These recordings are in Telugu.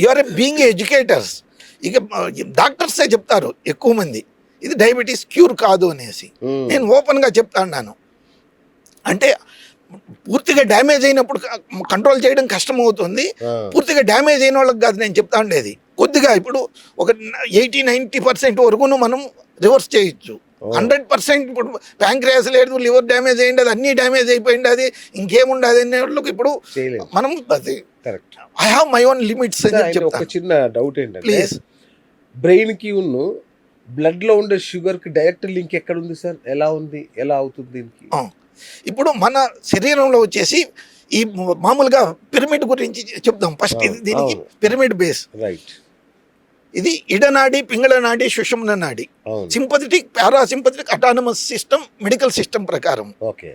You are being educators. ఇక డాక్టర్సే చెప్తారు ఎక్కువ మంది ఇది డయాబెటీస్ క్యూర్ కాదు అనేసి. నేను ఓపెన్గా చెప్తాను. అంటే పూర్తిగా డ్యామేజ్ అయినప్పుడు కంట్రోల్ చేయడం కష్టమవుతుంది. పూర్తిగా డ్యామేజ్ అయిన వాళ్ళకి కాదు నేను చెప్తా ఉండేది. కొద్దిగా ఇప్పుడు ఒక 80-90% వరకును మనం రివర్స్ చేయొచ్చు. 100% ఇప్పుడు ప్యాంక్రియాస్ లేదు, లివర్ డ్యామేజ్ అయ్యింది, అది అన్నీ డ్యామేజ్ అయిపోయింది, అది ఇంకేముండదు అనే వాళ్ళకి ఇప్పుడు మనం అది I have my own limits అని ఒక చిన్న డౌట్ ఏంటంటే ప్లీజ్, బ్రెయిన్కి ఉన్న బ్లడ్లో ఉండే షుగర్కి డైరెక్ట్ లింక్ ఎక్కడ ఉంది సార్? ఎలా ఉంది, ఎలా అవుతుంది దీనికి? ఇప్పుడు మన శరీరంలో వచ్చేసి ఈ మామూలుగా పిరమిడ్ గురించి చెప్దాం ఫస్ట్. ఇది దీనికి పిరమిడ్ బేస్. రైట్. ఇది ఇడనాడి, పింగళ నాడి, సుషుమ్న నాడి, sympathetic, parasympathetic, autonomous system, medical system ప్రకారం. ఓకే.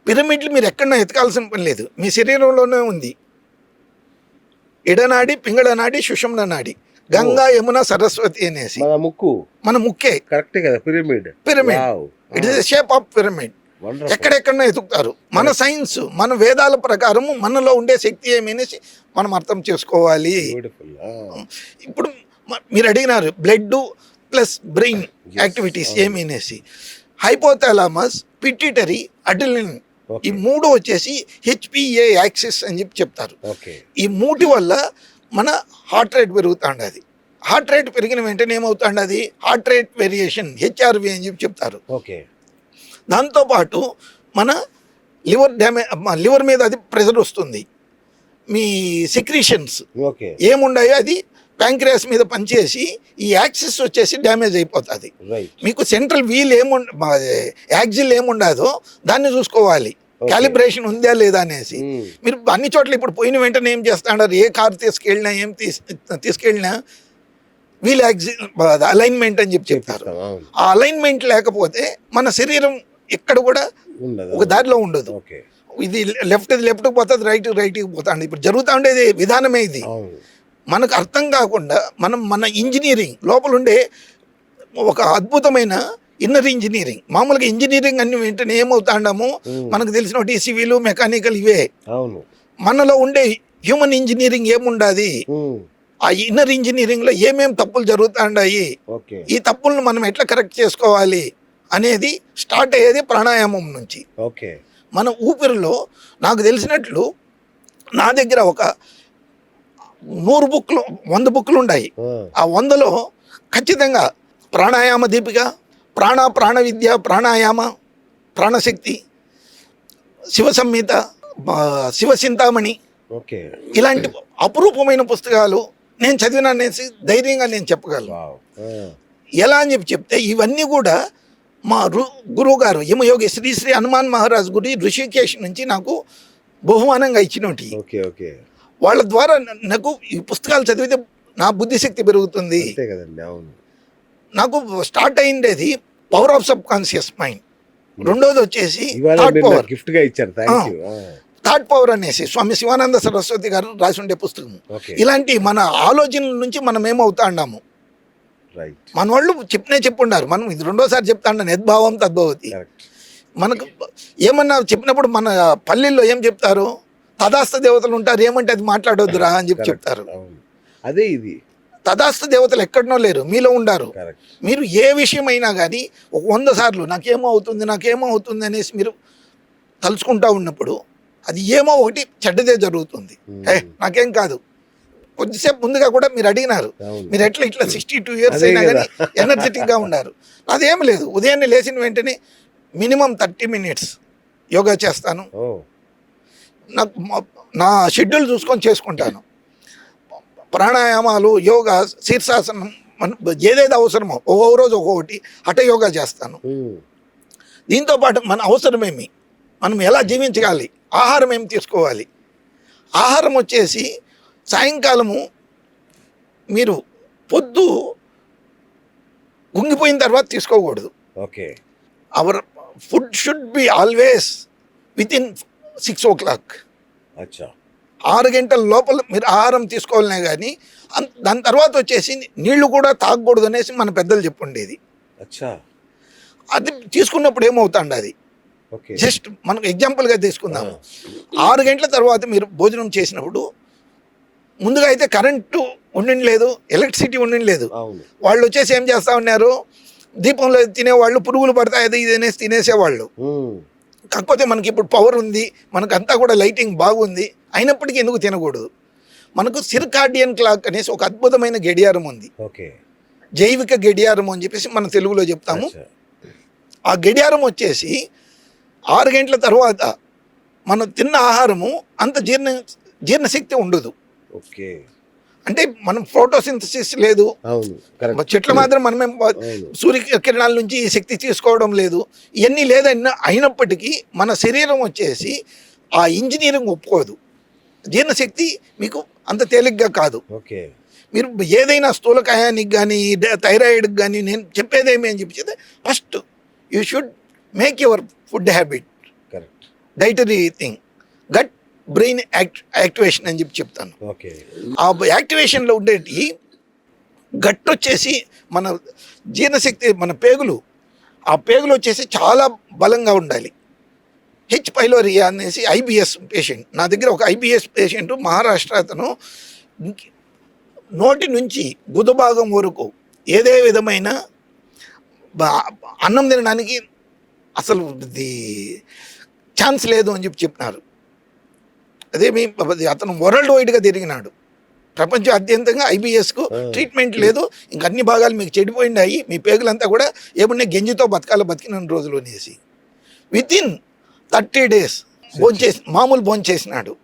పిరమిడ్లు మీరు ఎక్కడన్నా ఎతకాల్సిన పని లేదు, మీ శరీరంలోనే ఉంది. ఇడనాడి, పింగళ నాడి, సుషుమ్న నాడి, గంగా, యమున, సరస్వతి అనేసి మన ముక్కే కరెక్టే కదా pyramid. It is shape of pyramid. ఎక్కడెక్కడన్నా ఎతుకుతారు. మన సైన్స్, మన వేదాల ప్రకారము మనలో ఉండే శక్తి ఏమనేసి మనం అర్థం చేసుకోవాలి. ఇప్పుడు మీరు అడిగినారు బ్లడ్ ప్లస్ బ్రెయిన్ యాక్టివిటీస్ ఏమనేసి. హైపోథాలమస్, పిట్యూటరీ, అడ్రినలిన్, ఈ మూడు వచ్చేసి హెచ్పిఏ యాక్సిస్ అని చెప్పి చెప్తారు. ఈ మూటి వల్ల మన హార్ట్ రేట్ పెరుగుతాండది. హార్ట్ రేట్ పెరిగిన వెంటనే ఏమవుతాండది? హార్ట్ రేట్ వేరియేషన్, హెచ్ఆర్వి అని చెప్పి చెప్తారు. దాంతోపాటు మన లివర్ మీద అది ప్రెజర్ వస్తుంది. మీ సెక్రీషన్స్ ఏముండాయో అది ప్యాంక్రియాస్ మీద పనిచేసి ఈ యాక్సిస్ వచ్చేసి డ్యామేజ్ అయిపోతుంది. మీకు సెంట్రల్ వీల్ యాక్సిల్ ఏముండదో దాన్ని చూసుకోవాలి, క్యాలిబ్రేషన్ ఉందా లేదా అనేసి. మీరు అన్ని చోట్ల ఇప్పుడు పోయిన వెంటనే ఏం చేస్తాడారు, ఏ కారు తీసుకెళ్ళినా ఏం తీసుకెళ్ళినా వీల్ యాక్సిల్ అలైన్మెంట్ అని చెప్పి చెప్తారు. ఆ అలైన్మెంట్ లేకపోతే మన శరీరం ఎక్కడ కూడా ఒక దారిలో ఉండదు. ఇది లెఫ్ట్కి పోతుంది, రైట్కి పోతుంది. ఇప్పుడు జరుగుతూ ఉండేది విధానమే ఇది. మనకు అర్థం కాకుండా మన ఇంజనీరింగ్ లోపల ఉండే ఒక అద్భుతమైన ఇన్నర్ ఇంజనీరింగ్. మామూలుగా ఇంజనీరింగ్ అన్ని వెంటనే ఏమవుతాండాము, మనకు తెలిసిన సివిల్, మెకానికల్ ఇవే. మనలో ఉండే హ్యూమన్ ఇంజనీరింగ్ ఏముండదు, ఆ ఇన్నర్ ఇంజనీరింగ్ లో ఏమేం తప్పులు జరుగుతాయి, ఈ తప్పులను మనం ఎట్లా కరెక్ట్ చేసుకోవాలి అనేది స్టార్ట్ అయ్యేది ప్రాణాయామం నుంచి. మన ఊపిరిలో నాకు తెలిసినట్లు నా దగ్గర ఒక 100 బుక్లు 100 బుక్లు ఉన్నాయి. ఆ 100లో ఖచ్చితంగా ప్రాణాయామ దీపిక, ప్రాణ విద్య, ప్రాణాయామ, ప్రాణశక్తి, శివ సంహిత, శివ చింతామణి, ఇలాంటి అపురూపమైన పుస్తకాలు నేను చదివిననేసి ధైర్యంగా నేను చెప్పగలను. ఎలా అని చెప్తే ఇవన్నీ కూడా మా గురువు గారు యమయోగి శ్రీ శ్రీ హనుమాన్ మహారాజ్ గురి ఋషికేశ్ నుంచి నాకు బహుమానంగా ఇచ్చినవి. వాళ్ళ ద్వారా నాకు ఈ పుస్తకాలు చదివితే నా బుద్ధిశక్తి పెరుగుతుంది. నాకు స్టార్ట్ అయిండేది power of subconscious mind. రెండోది వచ్చేసి థాట్ పవర్ అనేసి స్వామి శివానంద సరస్వతి గారు రాసి ఉండే పుస్తకం. ఇలాంటి మన ఆలోచనల నుంచి మనం ఏమవుతా ఉన్నాము, మన వాళ్ళు చెప్పుండారు. మనం ఇది రెండోసారి చెప్తా ఉన్నాను, యద్భావం తద్భవతి. మనకు ఏమన్నా చెప్పినప్పుడు మన పల్లెల్లో ఏం చెప్తారు, తదాస్త దేవతలు ఉంటారు, ఏమంటే అది మాట్లాడొద్దురా అని చెప్పి చెప్తారు. అదే ఇది తదాస్త దేవతలు ఎక్కడనో లేరు, మీలో ఉండారు. మీరు ఏ విషయం అయినా కానీ ఒక 100 సార్లు నాకేమో అవుతుంది అనేసి మీరు తలుచుకుంటా ఉన్నప్పుడు అది ఏమో ఒకటి చెడ్డదే జరుగుతుంది. నాకేం కాదు. కొద్దిసేపు ముందుగా కూడా మీరు అడిగినారు, మీరు ఇట్లా 62 years అయినా కానీ ఎనర్జెటిక్గా ఉన్నారు. అదేం లేదు, ఉదయాన్నే లేచిన వెంటనే మినిమం 30 minutes యోగా చేస్తాను. నాకు నా షెడ్యూల్ చూసుకొని చేసుకుంటాను. ప్రాణాయామాలు, యోగా, శీర్షాసనం, ఏదైతే అవసరమో ఒక్కొక్క రోజు ఒక్కొక్కటి హఠ యోగా చేస్తాను. దీంతోపాటు మన అవసరమేమి, మనం ఎలా జీవించగాలి, ఆహారం ఏమి తీసుకోవాలి. ఆహారం వచ్చేసి సాయంకాలము మీరు పొద్దు గుంగిపోయిన తర్వాత తీసుకోకూడదు. Our food should be always within 6 o'clock. 6 గంటల లోపల మీరు ఆహారం తీసుకోవాలనే కానీ దాని తర్వాత వచ్చేసి నీళ్లు కూడా తాగకూడదు అనేసి మన పెద్దలు చెప్పుండేది. అది తీసుకున్నప్పుడు ఏమవుతాండి, అది జస్ట్ మనకు ఎగ్జాంపుల్గా తీసుకుందాము. 6 గంటల తర్వాత మీరు భోజనం చేసినప్పుడు ముందుగా అయితే కరెంటు ఉండిండలేదు, ఎలక్ట్రిసిటీ ఉండిండలేదు. అవును. వాళ్ళు వచ్చేసి ఏం చేస్తూ ఉన్నారు, దీపంలో తినేవాళ్ళు, పురుగులు పడతాయి అది ఇది అనేసి తినేసేవాళ్ళు. కాకపోతే మనకి ఇప్పుడు పవర్ ఉంది, మనకు అంతా కూడా లైటింగ్ బాగుంది, అయినప్పటికీ ఎందుకు తినకూడదు? మనకు సిర్కాడియన్ క్లాక్ అనేసి ఒక అద్భుతమైన గడియారం ఉంది, ఓకే. జైవిక గడియారం అని చెప్పేసి మనం తెలుగులో చెప్తాము. ఆ గడియారం వచ్చేసి 6 గంటల తర్వాత మనం తిన్న ఆహారము అంత జీర్ణశక్తి ఉండదు. ఓకే. అంటే మనం ఫోటోసింథసిస్ లేదు, అవును, కరెక్ట్. చెట్ల మాత్రం మనమే సూర్య కిరణాల నుంచి ఈ శక్తి తీసుకోవడం లేదు, ఇవన్నీ లేదన్న అయినప్పటికీ మన శరీరం వచ్చేసి ఆ ఇంజనీరింగ్ ఒప్పుకోదు. జీర్ణశక్తి మీకు అంత తేలిగ్గా కాదు. ఓకే. మీరు ఏదైనా స్థూలకాయానికి కానీ థైరాయిడ్కి కానీ నేను చెప్పేది ఏమి అని చెప్పేది, first you should make your food habit correct. Dietary thing, gut brain activation అని చెప్తాను. ఓకే. ఆ యాక్టివేషన్లో ఉండేటి గట్ వచ్చేసి మన జీర్ణశక్తి, మన పేగులు, ఆ పేగులు వచ్చేసి చాలా బలంగా ఉండాలి. హెచ్ పైలోరియా అనేసి ఐబిఎస్ పేషెంట్, నా దగ్గర ఒక ఐబిఎస్ పేషెంట్ మహారాష్ట్ర, అతను నోటి నుంచి గుద భాగం వరకు ఏదే విధమైన అన్నం తినడానికి అసలు ఛాన్స్ లేదు అని చెప్పినారు. అదేమి అతను వరల్డ్ వైడ్గా తిరిగినాడు, ప్రపంచాద్యంతంగా ఐబిఎస్కు ట్రీట్మెంట్ లేదు, ఇంక అన్ని భాగాలు మీకు చెడిపోయినాయి, మీ పేగులంతా కూడా ఏమన్నా గెంజితో బతికిన రోజులు అనేసి వితిన్ 30 days భోంచేసి మామూలు భోంచేసినాడు.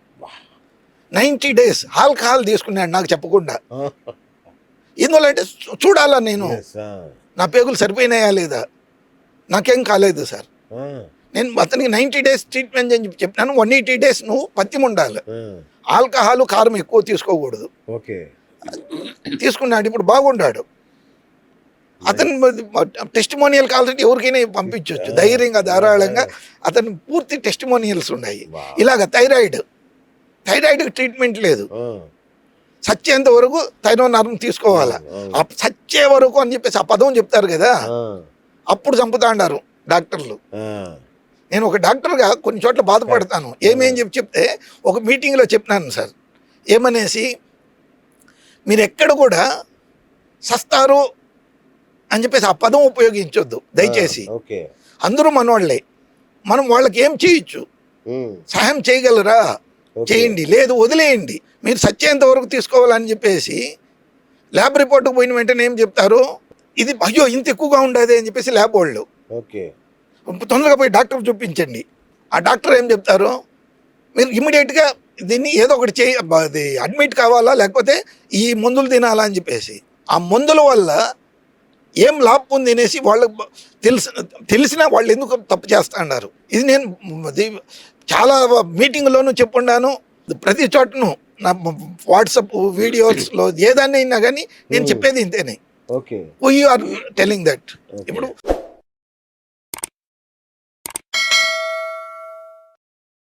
90 days ఆల్కహాల్ తీసుకున్నాడు నాకు చెప్పకుండా. ఎందువల్లంటే చూడాలా నేను, నా పేగులు సరిపోయినాయా లేదా, నాకేం కాలేదు సార్. నేను అతనికి 90 days ట్రీట్మెంట్ అని చెప్పినాను. 180 days నువ్వు పత్యం ఉండాలి, ఆల్కహాల్ కారం ఎక్కువ తీసుకోకూడదు. ఓకే. తీసుకున్నాడు, ఇప్పుడు బాగుండాడు. అతను టెస్టిమోనియల్ కావాలంటే ఎవరికైనా పంపించవచ్చు ధైర్యంగా, ధారాళంగా. అతను పూర్తి టెస్టిమోనియల్స్ ఉన్నాయి. ఇలాగ థైరాయిడ్కి ట్రీట్మెంట్ లేదు, సచ్చేంత వరకు థైరోనార్మ్ తీసుకోవాలా. ఆ సచ్చే వరకు అని చెప్పేసి ఆ పదం చెప్తారు కదా, అప్పుడు చంపుతా అన్నారు డాక్టర్లు. నేను ఒక డాక్టర్గా కొన్ని చోట్ల బాధపడతాను. ఏమేం చెప్తే ఒక మీటింగ్లో చెప్పినాను సార్, ఏమనేసి మీరు ఎక్కడ కూడా సస్తారు అని చెప్పేసి ఆ పదం ఉపయోగించొద్దు దయచేసి. అందరూ మనవాళ్లే, మనం వాళ్ళకి ఏం చేయొచ్చు, సహాయం చేయగలరా చేయండి, లేదు వదిలేయండి. మీరు సచ్చేంత వరకు తీసుకోవాలని చెప్పేసి ల్యాబ్ రిపోర్ట్కి పోయిన వెంటనే ఏం చెప్తారు, ఇది అయ్యో ఇంత ఎక్కువగా ఉండదు అని చెప్పేసి ల్యాబ్ వాళ్ళు. తొందరగా పోయి డాక్టర్ చూపించండి. ఆ డాక్టర్ ఏం చెప్తారు, మీరు ఇమ్మీడియట్గా దీన్ని ఏదో ఒకటి అడ్మిట్ కావాలా, లేకపోతే ఈ మందులు తినాలా అని చెప్పేసి. ఆ మందుల వల్ల ఏం లాభం ఉంది అనేసి వాళ్ళకి తెలిసినా వాళ్ళు ఎందుకు తప్పు చేస్తా అన్నారు. ఇది నేను చాలా మీటింగ్లోనూ చెప్పుండాను, ప్రతి చోటను నా వాట్సాప్ వీడియోస్లో ఏదాన్ని అయినా కానీ నేను చెప్పేది ఇంతేనే. Okay. We are telling that. ఇప్పుడు